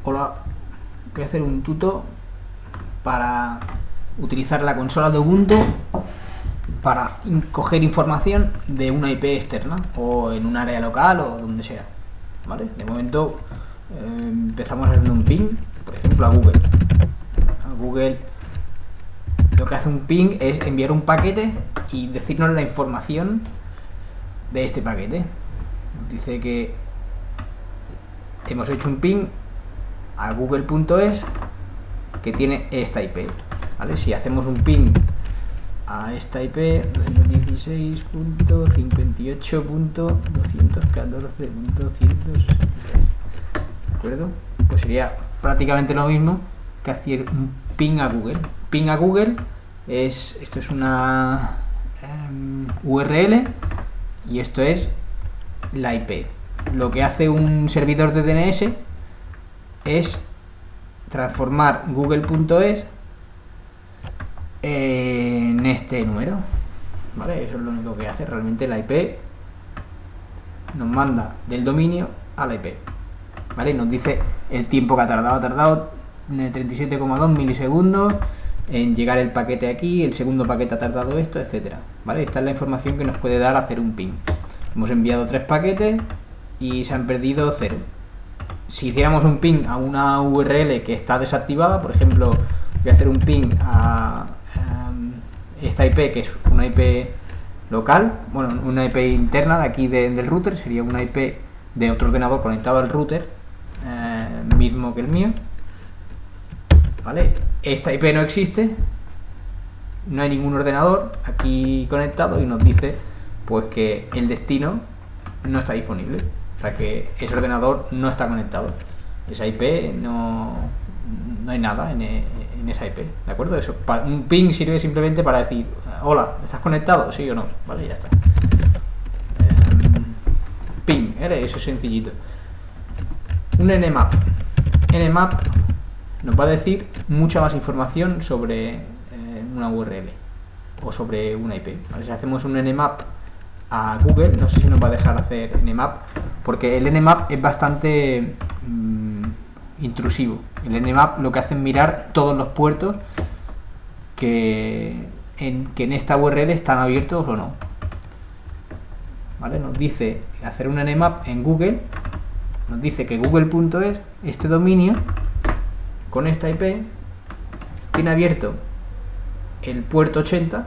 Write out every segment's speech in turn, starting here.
Hola, voy a hacer un tuto para utilizar la consola de Ubuntu para coger información de una IP externa o en un área local o donde sea, ¿vale? De momento empezamos haciendo un ping, por ejemplo, a Google. A Google lo que hace un ping es enviar un paquete y decirnos la información de este paquete. Dice que hemos hecho un ping a google.es que tiene esta IP, ¿vale? Si hacemos un ping a esta IP 216.58.214.163, ¿de acuerdo? Pues sería prácticamente lo mismo que hacer un ping a Google. Ping a Google esto es una URL y esto es la IP. Lo que hace un servidor de DNS es transformar google.es en este número, ¿vale? Eso es lo único que hace. Realmente la IP nos manda del dominio a la IP, ¿vale? Nos dice el tiempo que ha tardado 37,2 milisegundos en llegar el paquete aquí, el segundo paquete ha tardado esto, etcétera, ¿vale? Esta es la información que nos puede dar hacer un ping. Hemos enviado 3 paquetes y se han perdido 0. Si hiciéramos un ping a una URL que está desactivada, por ejemplo, voy a hacer un ping a esta IP, que es una IP local, bueno, una IP interna de aquí del router, sería una IP de otro ordenador conectado al router, mismo que el mío, ¿vale? Esta IP no existe, no hay ningún ordenador aquí conectado y nos dice pues que el destino no está disponible. O sea que ese ordenador no está conectado. Esa IP no hay nada en esa IP, ¿de acuerdo? Eso, un ping sirve simplemente para decir, hola, ¿estás conectado? Sí o no, vale, ya está. Ping, eso es sencillito. Un nmap. Nmap nos va a decir mucha más información sobre una URL o sobre una IP, ¿vale? Si hacemos un nmap a Google, no sé si nos va a dejar hacer nmap, porque el nmap es bastante intrusivo. El nmap lo que hace es mirar todos los puertos que en esta URL están abiertos o no, ¿vale? Nos dice hacer un nmap en Google, nos dice que google.es, este dominio con esta IP, tiene abierto el puerto 80,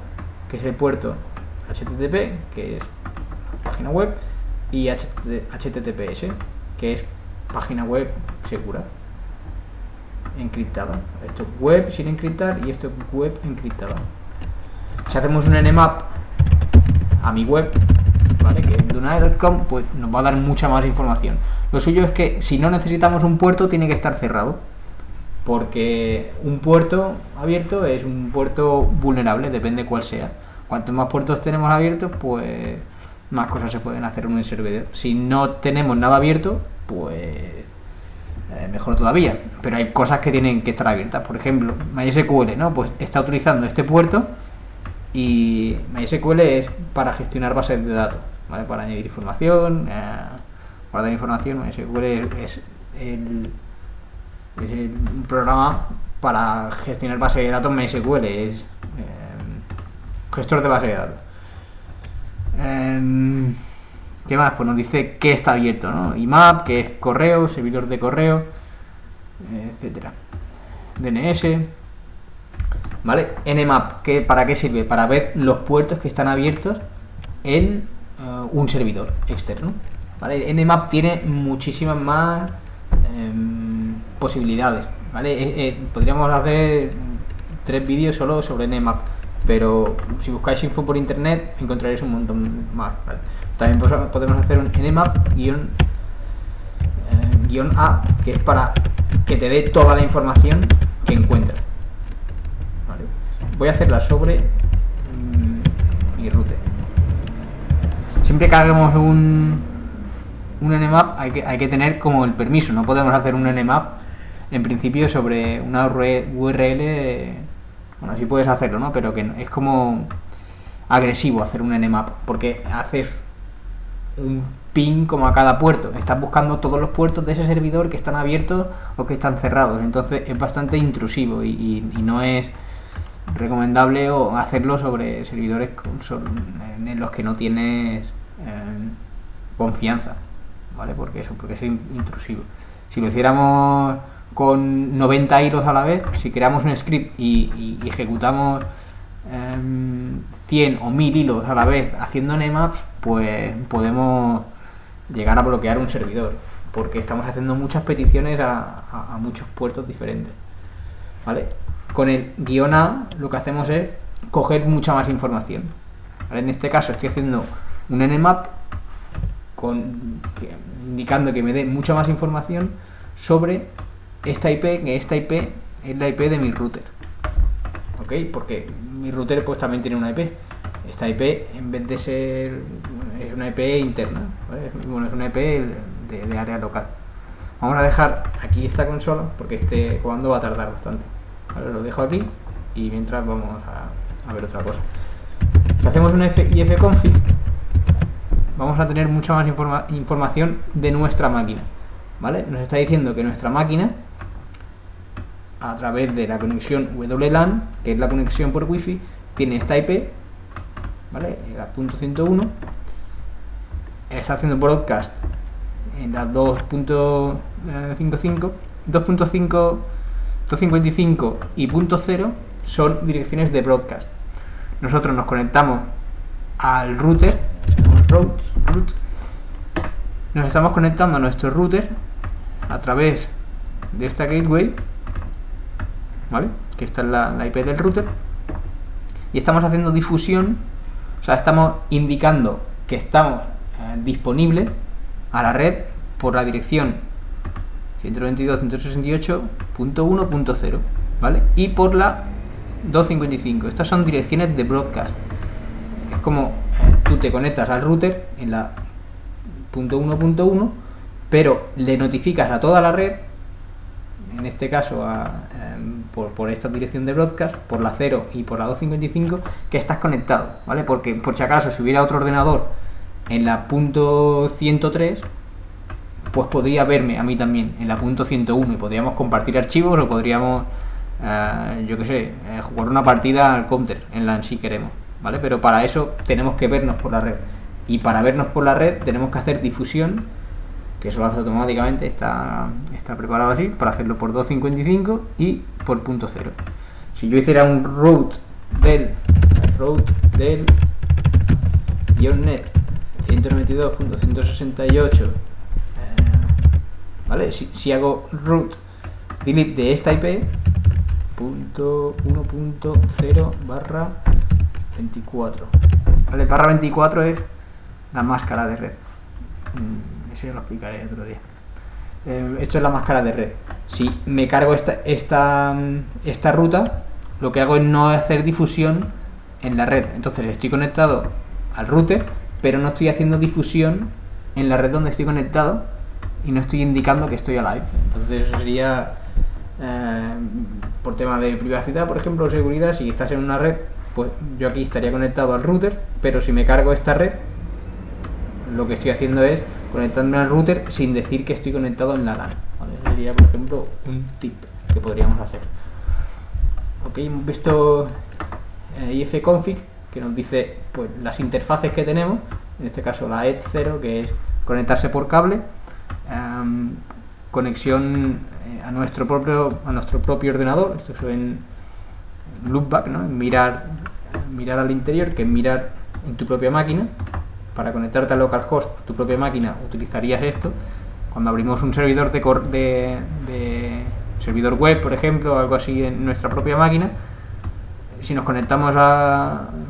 que es el puerto HTTP, que es página web, y HTTPS, que es página web segura, encriptada. Esto es web sin encriptar y esto es web encriptada. Si hacemos un nmap a mi web, ¿vale?, que es dunai.com, pues nos va a dar mucha más información. Lo suyo es que si no necesitamos un puerto, tiene que estar cerrado, porque un puerto abierto es un puerto vulnerable, depende cuál sea. Cuanto más puertos tenemos abiertos, pues más cosas se pueden hacer en un servidor. Si no tenemos nada abierto, pues mejor todavía. Pero hay cosas que tienen que estar abiertas. Por ejemplo, MySQL, ¿no? Pues está utilizando este puerto y MySQL es para gestionar bases de datos, ¿vale? Para añadir información, guardar información. MySQL es un programa para gestionar bases de datos. MySQL es gestor de base de datos. ¿Qué más? Pues nos dice que está abierto, ¿no? IMAP, que es correo, servidor de correo, etcétera. DNS, ¿vale? Nmap, ¿para qué sirve? Para ver los puertos que están abiertos en un servidor externo, ¿vale? Nmap tiene muchísimas más posibilidades, ¿vale? Podríamos hacer 3 vídeos solo sobre Nmap, pero si buscáis info por internet encontraréis un montón más, ¿vale? También podemos hacer un nmap-a, que es para que te dé toda la información que encuentras, ¿vale? Voy a hacerla sobre mi router. Siempre que hagamos un nmap hay que tener como el permiso. No podemos hacer un nmap en principio sobre una URL. Bueno, sí puedes hacerlo, ¿no? Pero que es como agresivo hacer un nmap, porque haces un ping como a cada puerto. Estás buscando todos los puertos de ese servidor que están abiertos o que están cerrados. Entonces es bastante intrusivo y no es recomendable hacerlo sobre servidores en los que no tienes confianza, ¿vale? Porque es intrusivo. Si lo hiciéramos con 90 hilos a la vez, si creamos un script y ejecutamos 100 o 1000 hilos a la vez haciendo nemaps, pues podemos llegar a bloquear un servidor, porque estamos haciendo muchas peticiones a muchos puertos diferentes, ¿vale? Con el -a lo que hacemos es coger mucha más información, ¿vale? En este caso estoy haciendo un nmap indicando que me dé mucha más información sobre esta IP, que esta IP es la IP de mi router, ¿ok? Porque mi router pues también tiene una IP. Esta IP, en vez de ser, es una IP interna, ¿vale? Bueno, es una IP de área local. Vamos a dejar aquí esta consola porque este comando va a tardar bastante, ¿vale? Lo dejo aquí y mientras vamos a ver otra cosa. Si hacemos un ifconfig, vamos a tener mucha más información de nuestra máquina, ¿vale? Nos está diciendo que nuestra máquina, a través de la conexión WLAN, que es la conexión por Wi-Fi, tiene esta IP, ¿vale? La .101, está haciendo broadcast en la 2.55, 2.5, 255 y .0 son direcciones de broadcast. Nosotros nos conectamos al router, nos estamos conectando a nuestro router a través de esta gateway, ¿vale? Que esta es la IP del router, y estamos haciendo difusión, o sea, estamos indicando que estamos disponibles a la red por la dirección 192.168.1.0, ¿vale? Y por la 255. Estas son direcciones de broadcast. Es como tú te conectas al router en la .1.1, pero le notificas a toda la red, en este caso por esta dirección de broadcast, por la 0 y por la 255, que estás conectado, ¿vale? Porque por si acaso, si hubiera otro ordenador en la .103, pues podría verme a mí también en la .101 y podríamos compartir archivos o podríamos, yo qué sé, jugar una partida al Counter en LAN si queremos, ¿vale? Pero para eso tenemos que vernos por la red, y para vernos por la red tenemos que hacer difusión, que eso lo hace automáticamente, está preparado así para hacerlo por 255 y por .0. Si yo hiciera un route del .net 192.168, ¿vale? Si hago root delete de esta IP .1.0/24, ¿vale? Barra 24 es la máscara de red. Eso ya lo explicaré otro día. Esto es la máscara de red. Si me cargo esta ruta, lo que hago es no hacer difusión en la red. Entonces estoy conectado al router, pero no estoy haciendo difusión en la red donde estoy conectado y no estoy indicando que estoy alive. Entonces eso sería por tema de privacidad, por ejemplo, o seguridad. Si estás en una red, pues yo aquí estaría conectado al router, pero si me cargo esta red, lo que estoy haciendo es conectarme al router sin decir que estoy conectado en la LAN, ¿vale? Sería, por ejemplo, un tip que podríamos hacer. Ok, hemos visto ifconfig, que nos dice pues las interfaces que tenemos, en este caso la ETH0, que es conectarse por cable, conexión a nuestro propio ordenador, esto es en loopback, ¿no? Mirar al interior, que es mirar en tu propia máquina. Para conectarte a localhost, tu propia máquina, utilizarías esto. Cuando abrimos un servidor de servidor web, por ejemplo, o algo así en nuestra propia máquina, si nos conectamos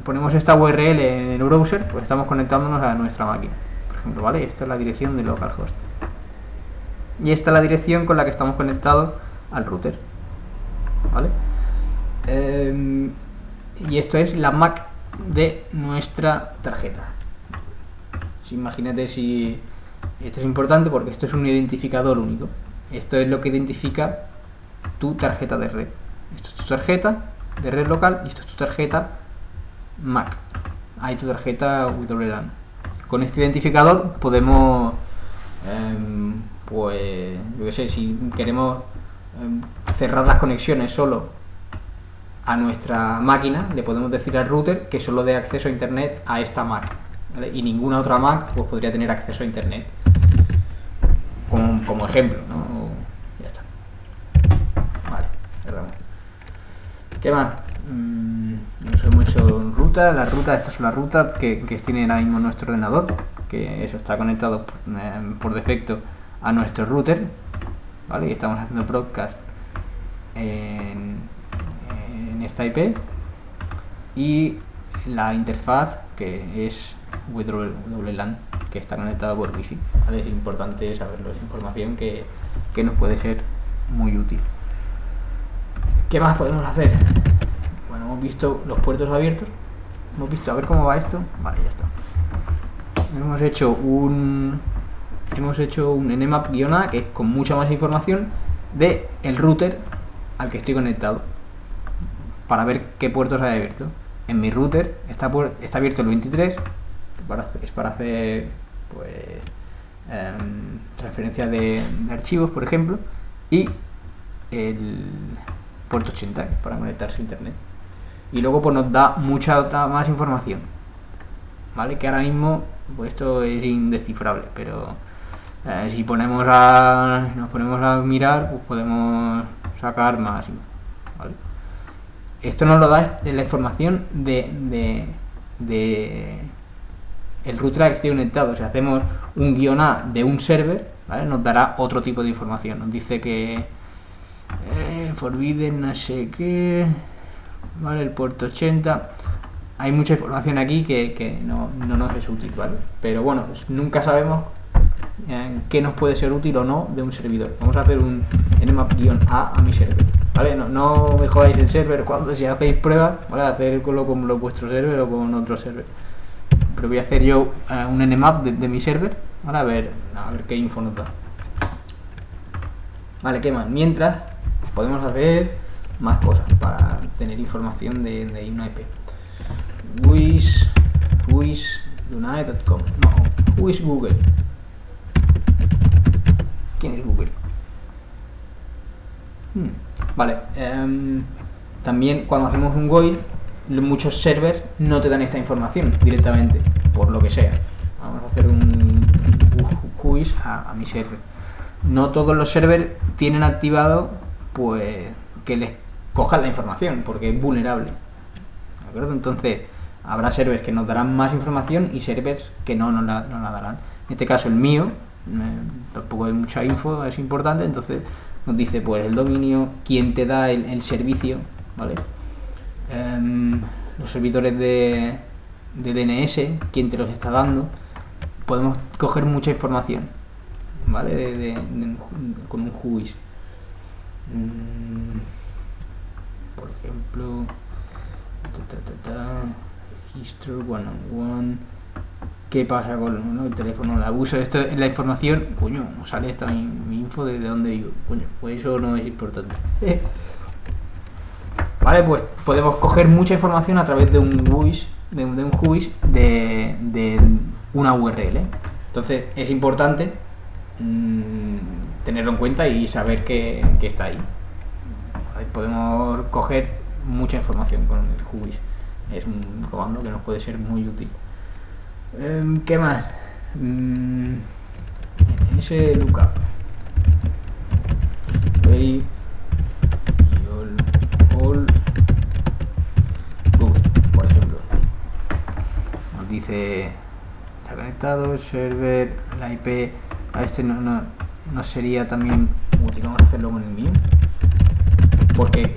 ponemos esta URL en el browser, pues estamos conectándonos a nuestra máquina, por ejemplo, ¿vale? Esta es la dirección de localhost. Y esta es la dirección con la que estamos conectados al router, ¿vale? Y esto es la MAC de nuestra tarjeta. Imagínate si... Esto es importante porque esto es un identificador único. Esto es lo que identifica tu tarjeta de red. Esto es tu tarjeta de red local y esto es tu tarjeta MAC. Ahí tu tarjeta WLAN. con este identificador podemos, pues, yo qué sé, si queremos cerrar las conexiones solo a nuestra máquina, le podemos decir al router que solo dé acceso a internet a esta Mac, ¿vale? Y ninguna otra Mac pues podría tener acceso a internet, como ejemplo, ¿no? Ya está. Vale, cerramos. ¿Qué más? Nos hemos hecho ruta. Las rutas, estas son las rutas que tiene ahora mismo nuestro ordenador, que eso está conectado por defecto a nuestro router, ¿vale? Y estamos haciendo broadcast en esta IP, y la interfaz que es WLAN, que está conectado por Wi-Fi, ¿vale? Es importante saberlo, es información que nos puede ser muy útil. ¿Qué más podemos hacer? Bueno, hemos visto los puertos abiertos, hemos visto a ver cómo va esto. Vale, ya está. Hemos hecho un nmap-a, que es con mucha más información de el router al que estoy conectado, para ver qué puertos hay abierto. En mi router está abierto el 23, que es para hacer pues transferencia de archivos, por ejemplo, y el puerto 80, que es para conectarse a internet. Y luego pues nos da mucha otra más información, ¿vale? Que ahora mismo pues esto es indescifrable, pero si nos ponemos a mirar, pues podemos sacar más, ¿vale? Esto nos lo da la información de el router al que estoy conectado. Si hacemos un -a de un server, ¿vale? Nos dará otro tipo de información. Nos dice que forbidden no sé qué, ¿vale? El puerto 80. Hay mucha información aquí que no nos es útil, ¿vale? Pero bueno, nunca sabemos qué nos puede ser útil o no de un servidor. Vamos a hacer un nmap-a a mi server, ¿vale? No me jodáis el server cuando si hacéis pruebas, ¿vale? Hacerlo con vuestro server o con otro server. Pero voy a hacer yo un nmap de mi server, ¿vale? A ver qué info nos da. Vale, ¿qué más? Mientras podemos hacer más cosas para tener información de una IP. whoisdunai.com. No, who is Google. ¿Quién es Google? Vale, también cuando hacemos un void, muchos servers no te dan esta información directamente, por lo que sea. Vamos a hacer un whois a mi server. No todos los servers tienen activado pues que les cojan la información, porque es vulnerable, ¿de acuerdo? Entonces habrá servers que nos darán más información y servers que no nos la darán. En este caso el mío, tampoco hay mucha info, es importante, entonces nos dice pues el dominio, quién te da el servicio, ¿vale? Los servidores de DNS, quién te los está dando. Podemos coger mucha información, ¿vale? Con un whois. Por ejemplo, registro one-on-one. ¿Qué pasa con el teléfono? El abuso, esto es la información. Coño, sale esta mi info de dónde vivo. Coño, pues eso no es importante. Vale, pues podemos coger mucha información a través de un whois, de una URL. Entonces es importante tenerlo en cuenta y saber que está ahí. Vale, podemos coger mucha información con el whois. Es un comando que nos puede ser muy útil. ¿Qué más? Ese lookup. All Google, por ejemplo. Nos dice está conectado el server, la IP. A este no sería también útil. Vamos a hacerlo con el mío, porque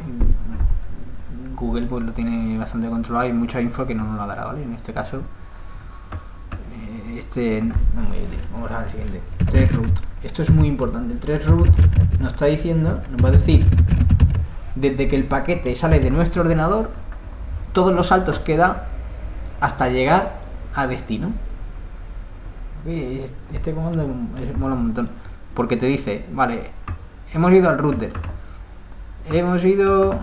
Google pues lo tiene bastante controlado y mucha info que no nos la dará, ¿vale? En este caso este no es muy útil. Vamos al siguiente. Traceroute. Esto es muy importante. El traceroute nos está diciendo, nos va a decir desde que el paquete sale de nuestro ordenador todos los saltos que da hasta llegar a destino. Este comando mola un montón, porque te dice, vale, hemos ido al router, hemos ido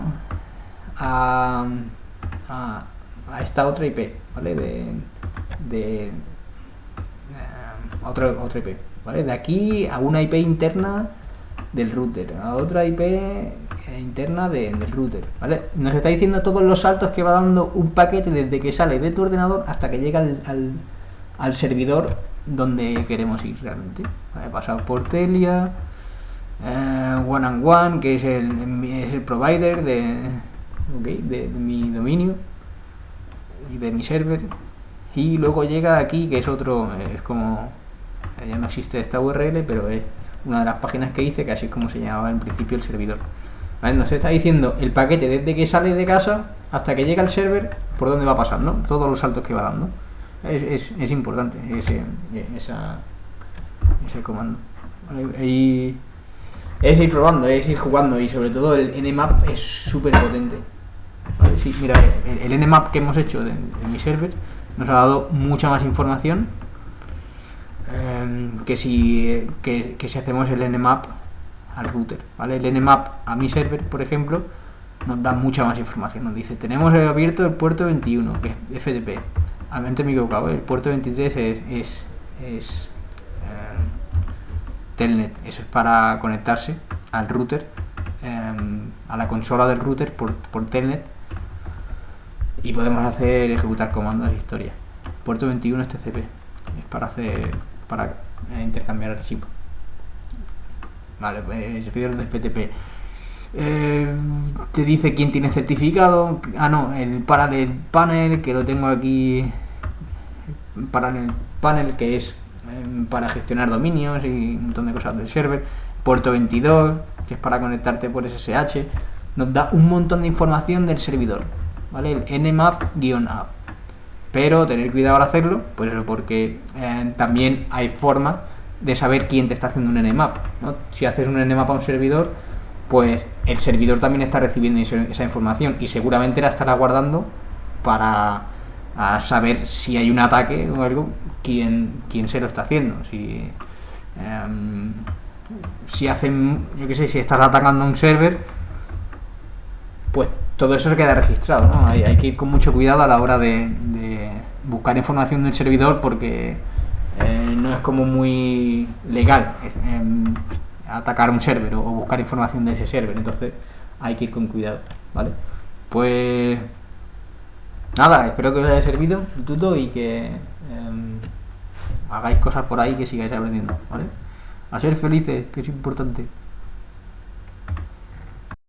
a esta otra IP, ¿vale? otra IP, ¿vale? De aquí a una IP interna del router, a otra IP interna del router, ¿vale? Nos está diciendo todos los saltos que va dando un paquete desde que sale de tu ordenador hasta que llega al servidor donde queremos ir realmente. He pasado por Telia, One and One, que es el provider de mi dominio y de mi server, y luego llega aquí, que es otro, es como, ya no existe esta URL, pero es una de las páginas que hice, que así es como se llamaba en principio el servidor. ¿Vale? Nos está diciendo el paquete desde que sale de casa hasta que llega al server, por dónde va pasando, todos los saltos que va dando. Es importante ese comando. ¿Vale? Y es ir probando, es ir jugando, y sobre todo el nmap es súper potente. ¿Vale? Sí, mira, el nmap que hemos hecho de mi server nos ha dado mucha más información que si hacemos el nmap al router, ¿vale? El nmap a mi server, por ejemplo, nos da mucha más información. Nos dice, tenemos abierto el puerto 21, que es FTP. Antes me he equivocado, el puerto 23 es Telnet. Eso es para conectarse al router, a la consola del router por Telnet, y podemos ejecutar comandos de historia. Puerto 21 es TCP, es para intercambiar archivos. Vale, pues servidor de FTP. Te dice quién tiene certificado. No, el Parallel Panel, que lo tengo aquí. Parallel Panel, que es para gestionar dominios y un montón de cosas del server. Puerto 22, que es para conectarte por SSH. Nos da un montón de información del servidor, ¿vale? El nmap-app. Pero tener cuidado al hacerlo, pues eso, porque también hay formas de saber quién te está haciendo un nmap, ¿no? Si haces un nmap a un servidor, pues el servidor también está recibiendo esa información y seguramente la estará guardando para saber si hay un ataque o algo, quién se lo está haciendo. Si hacen, yo qué sé, si estás atacando a un server, pues todo eso se queda registrado, ¿no? Hay que ir con mucho cuidado a la hora de buscar información del servidor, porque no es como muy legal atacar un server o buscar información de ese server. Entonces hay que ir con cuidado, ¿vale? Pues nada, espero que os haya servido el tuto y que hagáis cosas por ahí, que sigáis aprendiendo, ¿vale? A ser felices, que es importante.